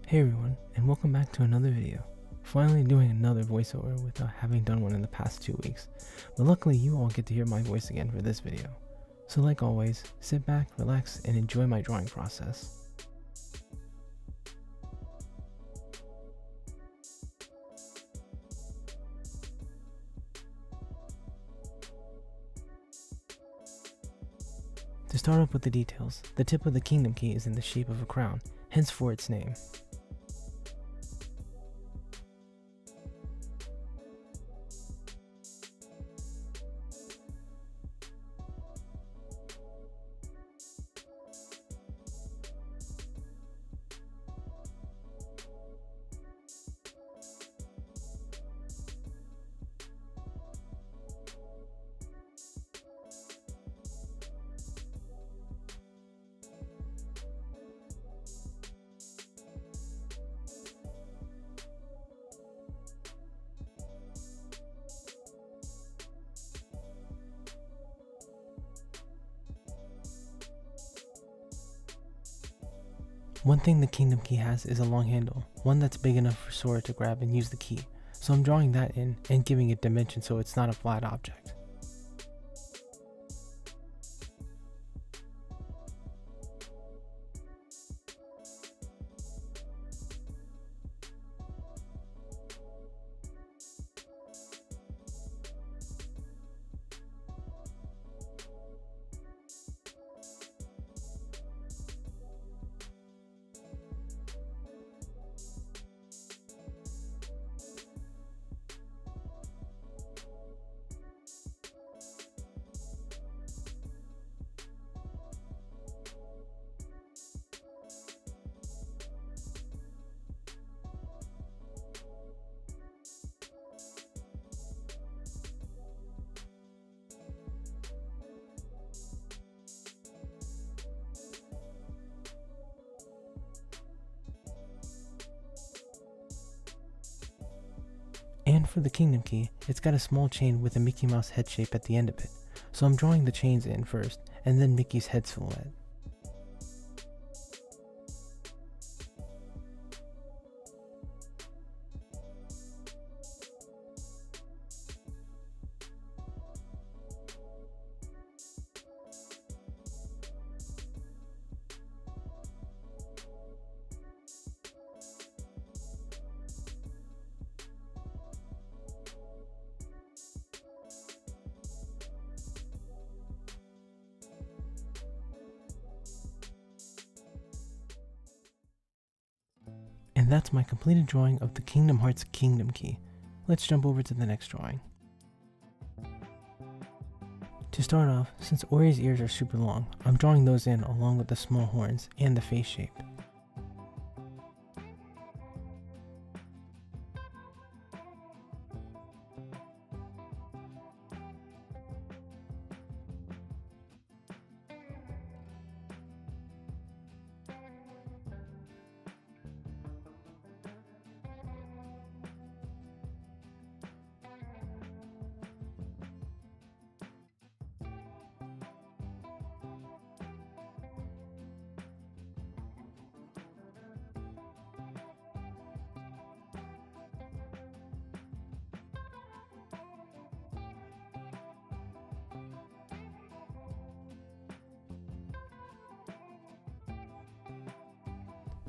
Hey everyone, and welcome back to another video. Finally doing another voiceover without having done one in the past 2 weeks, but luckily you all get to hear my voice again for this video. So like always, sit back, relax, and enjoy my drawing process. To start off with the details, the tip of the kingdom key is in the shape of a crown, hence for its name. One thing the kingdom key has is a long handle, one that's big enough for Sora to grab and use the key, so I'm drawing that in and giving it dimension so it's not a flat object. And for the kingdom key, it's got a small chain with a Mickey Mouse head shape at the end of it, so I'm drawing the chains in first, and then Mickey's head silhouette. And that's my completed drawing of the Kingdom Hearts Kingdom Key. Let's jump over to the next drawing. To start off, since Ori's ears are super long, I'm drawing those in along with the small horns and the face shape.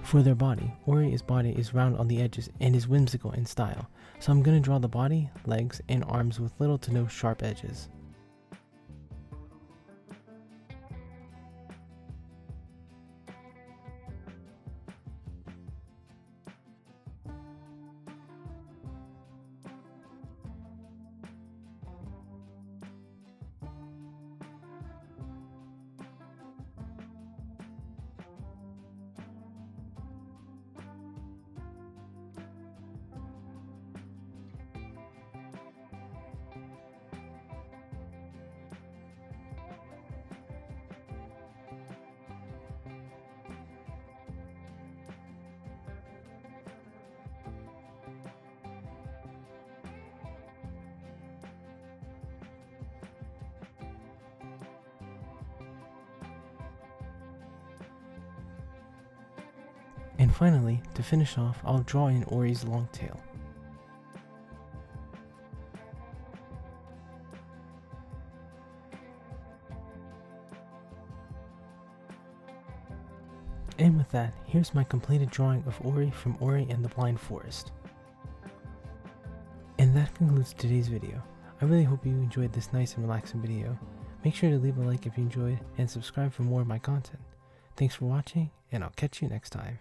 For their body, Ori's body is round on the edges and is whimsical in style, so I'm going to draw the body, legs, and arms with little to no sharp edges. finally, to finish off, I'll draw in Ori's long tail. And with that, here's my completed drawing of Ori from Ori and the Blind Forest. And that concludes today's video. I really hope you enjoyed this nice and relaxing video. Make sure to leave a like if you enjoyed and subscribe for more of my content. Thanks for watching, and I'll catch you next time.